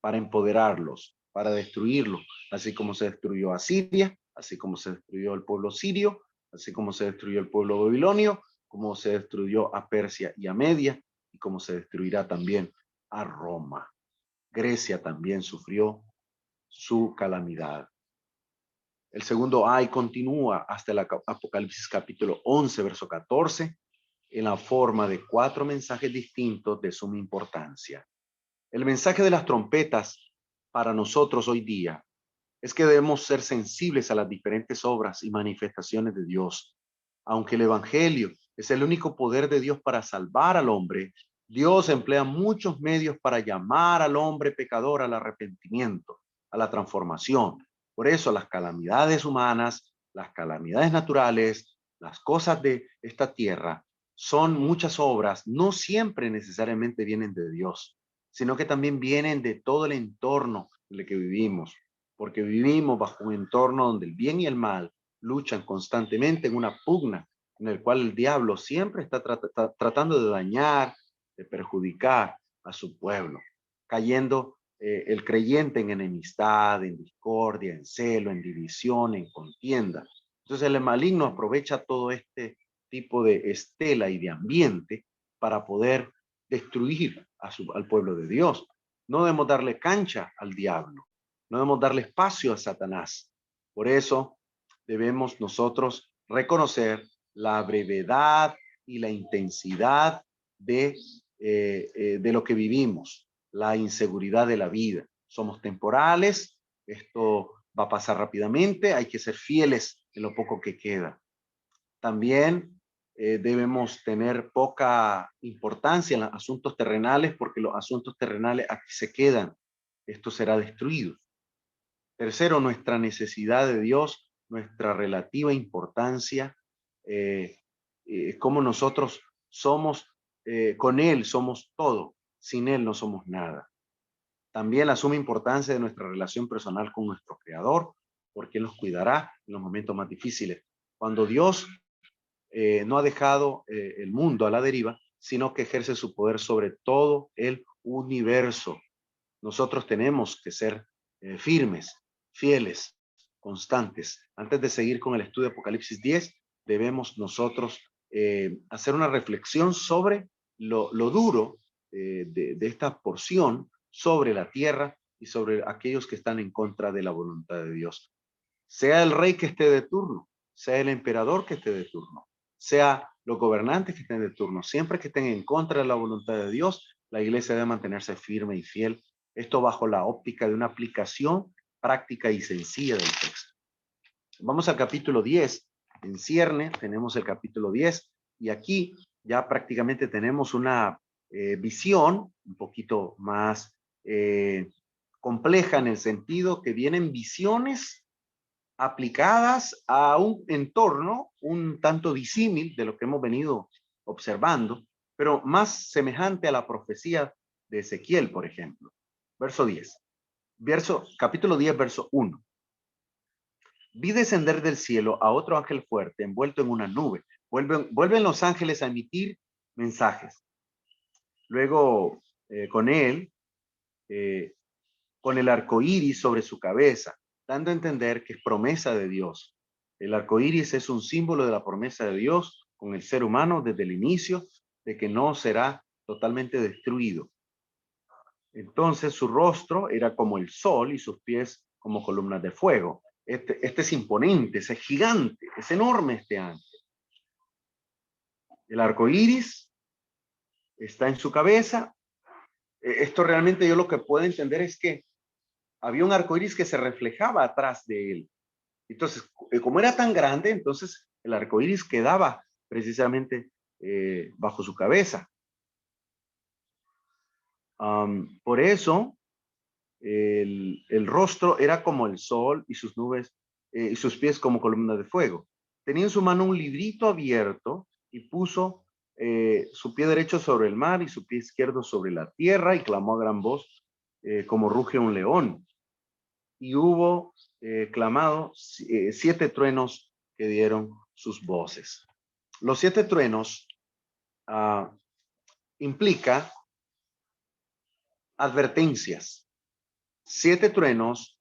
para empoderarlos, para destruirlos, así como se destruyó a Siria, así como se destruyó el pueblo sirio, así como se destruyó el pueblo babilonio, como se destruyó a Persia y a Media, y como se destruirá también a Roma. Grecia también sufrió su calamidad. El segundo ay continúa hasta el Apocalipsis capítulo 11, verso 14, en la forma de 4 mensajes distintos de suma importancia. El mensaje de las trompetas para nosotros hoy día es que debemos ser sensibles a las diferentes obras y manifestaciones de Dios. Aunque el evangelio es el único poder de Dios para salvar al hombre, Dios emplea muchos medios para llamar al hombre pecador al arrepentimiento, a la transformación. Por eso las calamidades humanas, las calamidades naturales, las cosas de esta tierra son muchas obras, no siempre necesariamente vienen de Dios, sino que también vienen de todo el entorno en el que vivimos, porque vivimos bajo un entorno donde el bien y el mal luchan constantemente en una pugna en el cual el diablo siempre está tratando de dañar, de perjudicar a su pueblo, cayendo el creyente en enemistad, en discordia, en celo, en división, en contienda. Entonces el maligno aprovecha todo este tipo de estela y de ambiente para poder destruir al pueblo de Dios. No debemos darle cancha al diablo, no debemos darle espacio a Satanás. Por eso debemos nosotros reconocer la brevedad y la intensidad de lo que vivimos, la inseguridad de la vida. Somos temporales, esto va a pasar rápidamente, hay que ser fieles en lo poco que queda. También debemos tener poca importancia en los asuntos terrenales, porque los asuntos terrenales aquí se quedan. Esto será destruido. Tercero, nuestra necesidad de Dios, nuestra relativa importancia, cómo nosotros somos, con Él somos todo, sin Él no somos nada. También la suma importancia de nuestra relación personal con nuestro Creador, porque Él nos cuidará en los momentos más difíciles. Cuando Dios no ha dejado el mundo a la deriva, sino que ejerce su poder sobre todo el universo. Nosotros tenemos que ser firmes, fieles, constantes. Antes de seguir con el estudio de Apocalipsis 10, debemos nosotros hacer una reflexión sobre lo duro de esta porción sobre la tierra y sobre aquellos que están en contra de la voluntad de Dios. Sea el rey que esté de turno, sea el emperador que esté de turno, sea los gobernantes que estén de turno, siempre que estén en contra de la voluntad de Dios, la iglesia debe mantenerse firme y fiel. Esto bajo la óptica de una aplicación práctica y sencilla del texto. Vamos al capítulo 10. En cierne tenemos el capítulo 10 y aquí ya prácticamente tenemos una visión un poquito más compleja en el sentido que vienen visiones aplicadas a un entorno un tanto disímil de lo que hemos venido observando, pero más semejante a la profecía de Ezequiel, por ejemplo. Verso 10. Capítulo 10, verso 1. Vi descender del cielo a otro ángel fuerte envuelto en una nube. Vuelven los ángeles a emitir mensajes. Luego, con él, con el arco iris sobre su cabeza, dando a entender que es promesa de Dios. El arco iris es un símbolo de la promesa de Dios con el ser humano desde el inicio, de que no será totalmente destruido. Entonces su rostro era como el sol y sus pies como columnas de fuego. Este es imponente, es gigante, es enorme este ángel. El arco iris está en su cabeza. Esto realmente yo lo que puedo entender es que había un arco iris que se reflejaba atrás de él. Entonces, como era tan grande, entonces el arco iris quedaba precisamente bajo su cabeza. Por eso, el rostro era como el sol y sus nubes y sus pies como columna de fuego. Tenía en su mano un librito abierto y puso su pie derecho sobre el mar y su pie izquierdo sobre la tierra y clamó a gran voz como ruge un león. Y hubo clamado 7 truenos que dieron sus voces. Los 7 truenos implica advertencias. 7 truenos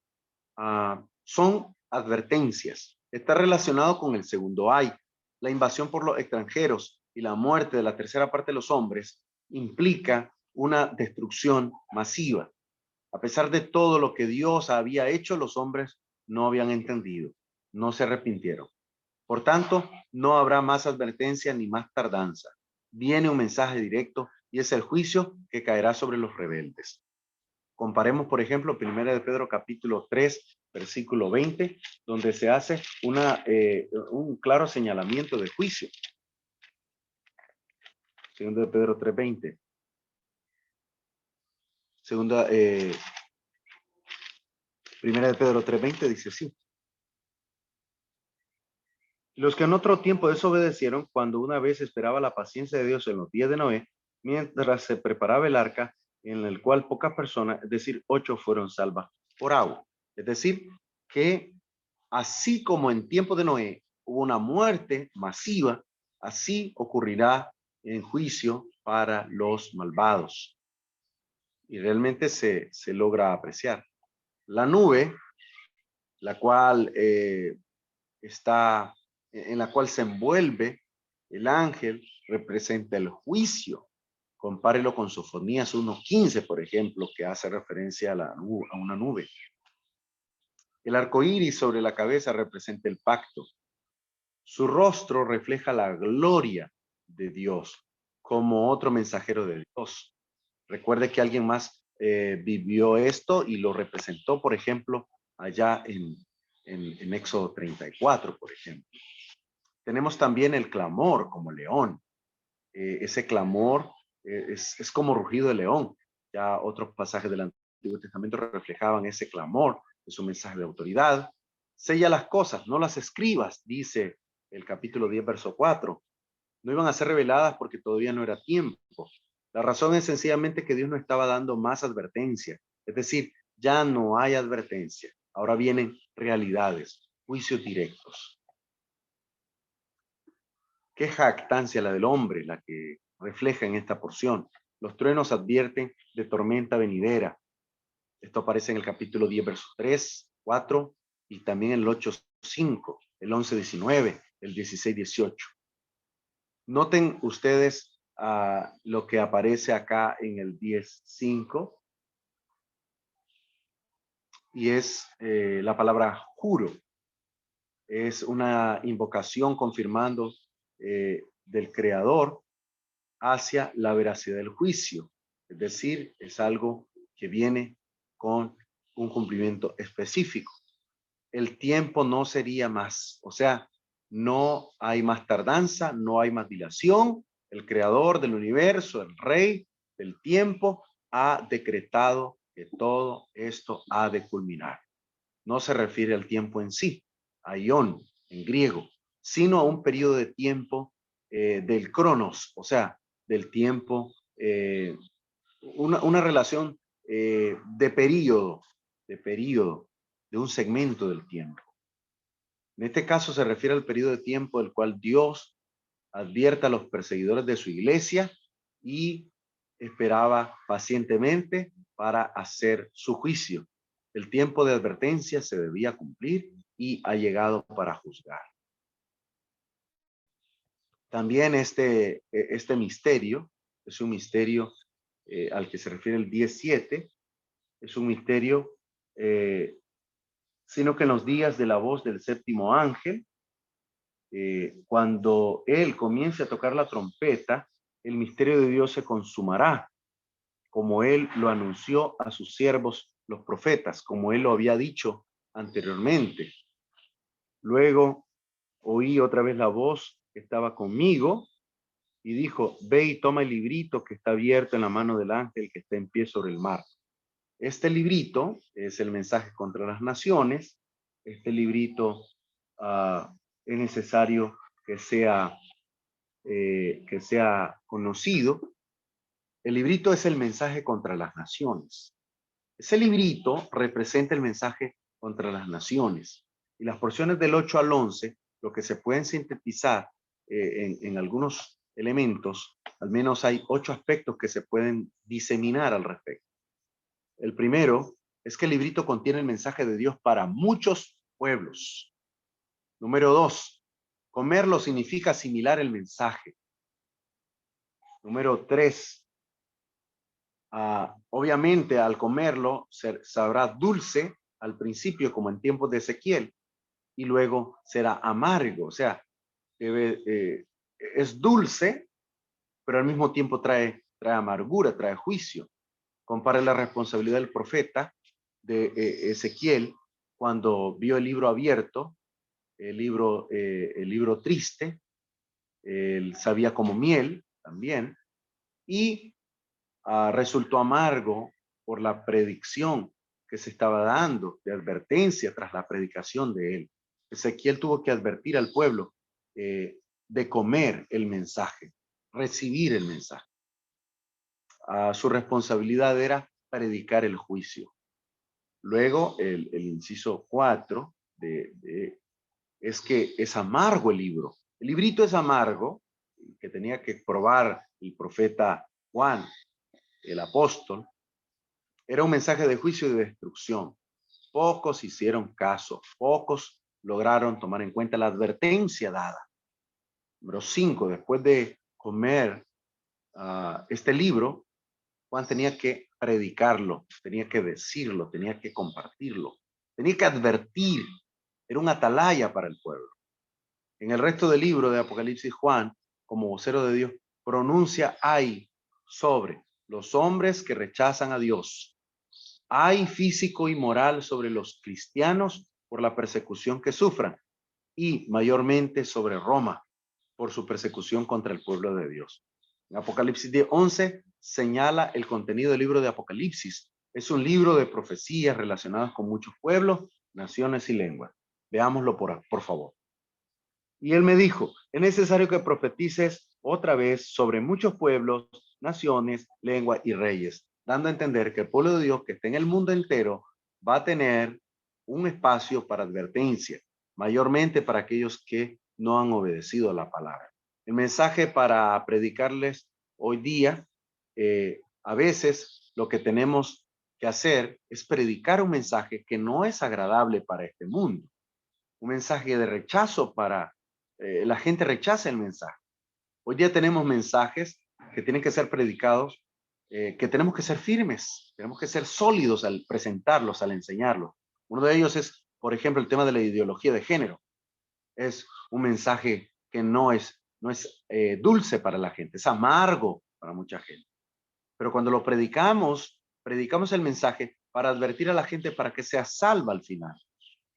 son advertencias. Está relacionado con el segundo ay. La invasión por los extranjeros y la muerte de la tercera parte de los hombres implica una destrucción masiva. A pesar de todo lo que Dios había hecho, los hombres no habían entendido, no se arrepintieron. Por tanto, no habrá más advertencia ni más tardanza. Viene un mensaje directo y es el juicio que caerá sobre los rebeldes. Comparemos, por ejemplo, 1 de Pedro capítulo 3, versículo 20, donde se hace un claro señalamiento de juicio. 2 de Pedro 3, 20. Primera de Pedro 3:20 dice así. Los que en otro tiempo desobedecieron, cuando una vez esperaba la paciencia de Dios en los días de Noé, mientras se preparaba el arca, en el cual pocas personas, es decir, 8 fueron salvas por agua. Es decir, que así como en tiempo de Noé hubo una muerte masiva, así ocurrirá en juicio para los malvados. Y realmente se logra apreciar. La nube, la cual en la cual se envuelve el ángel, representa el juicio. Compárelo con Sofonías 1:15, por ejemplo, que hace referencia a una nube. El arco iris sobre la cabeza representa el pacto. Su rostro refleja la gloria de Dios como otro mensajero de Dios. Recuerde que alguien más vivió esto y lo representó, por ejemplo, allá en Éxodo 34, por ejemplo. Tenemos también el clamor como león. Ese clamor es como rugido de león. Ya otros pasajes del Antiguo Testamento reflejaban ese clamor, es un mensaje de autoridad. Sella las cosas, no las escribas, dice el capítulo 10, verso 4. No iban a ser reveladas porque todavía no era tiempo. La razón es sencillamente que Dios no estaba dando más advertencia. Es decir, ya no hay advertencia. Ahora vienen realidades, juicios directos. Qué jactancia la del hombre, la que refleja en esta porción. Los truenos advierten de tormenta venidera. Esto aparece en el capítulo 10, verso 3, 4 y también en el 8, 5, el 11, 19, el 16, 18. Noten ustedes lo que aparece acá en el 10, 5 y es la palabra juro. Es una invocación confirmando del Creador hacia la veracidad del juicio. Es decir, es algo que viene con un cumplimiento específico. El tiempo no sería más, o sea, no hay más tardanza, no hay más dilación. El creador del universo, el rey del tiempo, ha decretado que todo esto ha de culminar. No se refiere al tiempo en sí, a ión en griego, sino a un periodo de tiempo del cronos, o sea, del tiempo, una relación de periodo, de un segmento del tiempo. En este caso se refiere al periodo de tiempo del cual Dios advierte a los perseguidores de su iglesia y esperaba pacientemente para hacer su juicio. El tiempo de advertencia se debía cumplir y ha llegado para juzgar. También este misterio es un misterio al que se refiere el 17, es un misterio, sino que en los días de la voz del séptimo ángel, cuando él comience a tocar la trompeta, el misterio de Dios se consumará, como él lo anunció a sus siervos, los profetas, como él lo había dicho anteriormente. Luego oí otra vez la voz que estaba conmigo y dijo: ve y toma el librito que está abierto en la mano del ángel que está en pie sobre el mar. Este librito es el mensaje contra las naciones. Este librito es necesario que sea conocido. El librito es el mensaje contra las naciones. Ese librito representa el mensaje contra las naciones. Y las porciones del 8 al 11, lo que se pueden sintetizar en algunos elementos, al menos hay 8 aspectos que se pueden diseminar al respecto. El primero es que el librito contiene el mensaje de Dios para muchos pueblos. Número 2, comerlo significa asimilar el mensaje. Número 3, obviamente al comerlo sabrá dulce al principio como en tiempos de Ezequiel y luego será amargo, o sea, es dulce, pero al mismo tiempo trae amargura, trae juicio. Compare la responsabilidad del profeta de Ezequiel cuando vio el libro abierto, el libro triste, él sabía como miel también, y resultó amargo por la predicción que se estaba dando de advertencia tras la predicación de él. Ezequiel tuvo que advertir al pueblo de comer el mensaje, recibir el mensaje. Su responsabilidad era predicar el juicio. Luego, el inciso 4 es que es amargo el libro. El librito es amargo, que tenía que probar el profeta Juan, el apóstol. Era un mensaje de juicio y de destrucción. Pocos hicieron caso, pocos lograron tomar en cuenta la advertencia dada. Número 5, después de comer este libro, Juan tenía que predicarlo, tenía que decirlo, tenía que compartirlo, tenía que advertir. Era un atalaya para el pueblo. En el resto del libro de Apocalipsis, Juan, como vocero de Dios, pronuncia ay sobre los hombres que rechazan a Dios. Hay físico y moral sobre los cristianos por la persecución que sufran y mayormente sobre Roma por su persecución contra el pueblo de Dios. En Apocalipsis 11 señala el contenido del libro de Apocalipsis. Es un libro de profecías relacionadas con muchos pueblos, naciones y lenguas. Veámoslo por favor. Y él me dijo, es necesario que profetices otra vez sobre muchos pueblos, naciones, lenguas y reyes, dando a entender que el pueblo de Dios que está en el mundo entero va a tener un espacio para advertencia, mayormente para aquellos que no han obedecido a la palabra. El mensaje para predicarles hoy día, a veces lo que tenemos que hacer es predicar un mensaje que no es agradable para este mundo, un mensaje de rechazo para la gente rechaza el mensaje. Hoy día tenemos mensajes que tienen que ser predicados, que tenemos que ser firmes, tenemos que ser sólidos al presentarlos, al enseñarlos. Uno de ellos es, por ejemplo, el tema de la ideología de género. Es un mensaje que no es dulce para la gente, es amargo para mucha gente. Pero cuando lo predicamos el mensaje para advertir a la gente para que sea salva al final.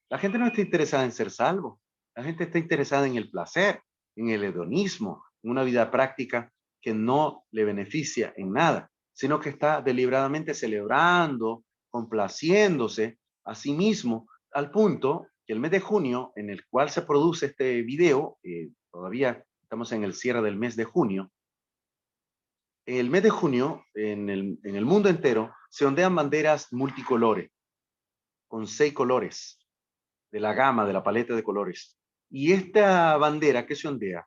La gente no está interesada en ser salvo. La gente está interesada en el placer, en el hedonismo, en una vida práctica que no le beneficia en nada, sino que está deliberadamente celebrando, complaciéndose a sí mismo, al punto que el mes de junio, en el cual se produce este video, todavía estamos en el cierre del mes de junio, el mes de junio, en el mundo entero, se ondean banderas multicolores, con 6 colores de la gama, de la paleta de colores. Y esta bandera que se ondea,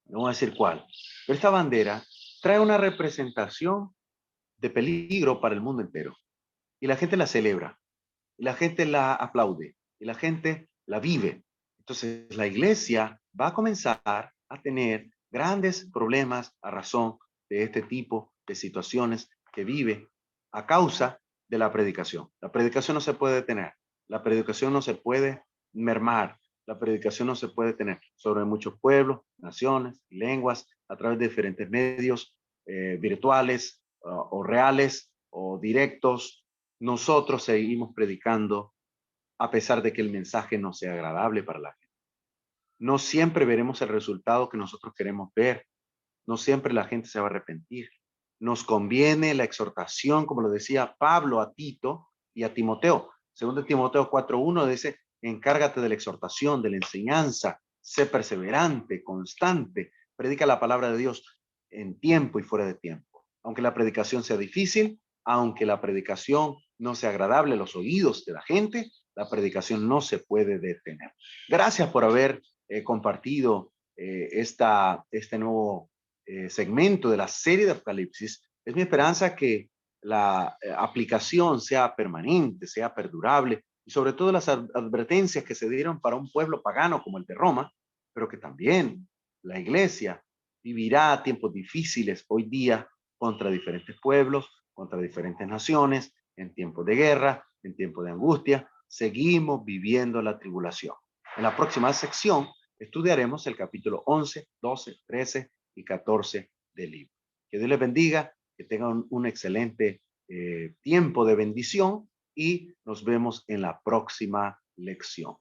no voy a decir cuál, pero esta bandera trae una representación de peligro para el mundo entero. Y la gente la celebra, y la gente la aplaude, y la gente la vive. Entonces la iglesia va a comenzar a tener grandes problemas a razón de este tipo de situaciones que vive a causa de la predicación. La predicación no se puede detener. La predicación no se puede mermar. La predicación no se puede tener sobre muchos pueblos, naciones y lenguas a través de diferentes medios virtuales o reales o directos. Nosotros seguimos predicando a pesar de que el mensaje no sea agradable para la gente. No siempre veremos el resultado que nosotros queremos ver. No siempre la gente se va a arrepentir. Nos conviene la exhortación, como lo decía Pablo a Tito y a Timoteo. Segundo Timoteo 4:1 dice, encárgate de la exhortación, de la enseñanza, sé perseverante, constante, predica la palabra de Dios en tiempo y fuera de tiempo. Aunque la predicación sea difícil, aunque la predicación no sea agradable a los oídos de la gente, la predicación no se puede detener. Gracias por haber compartido este nuevo segmento de la serie de Apocalipsis, es mi esperanza que la aplicación sea permanente, sea perdurable, y sobre todo las advertencias que se dieron para un pueblo pagano como el de Roma, pero que también la iglesia vivirá tiempos difíciles hoy día contra diferentes pueblos, contra diferentes naciones, en tiempos de guerra, en tiempos de angustia. Seguimos viviendo la tribulación. En la próxima sección estudiaremos el capítulo 11, 12, 13 y 14 del libro. Que Dios les bendiga, que tengan un excelente tiempo de bendición y nos vemos en la próxima lección.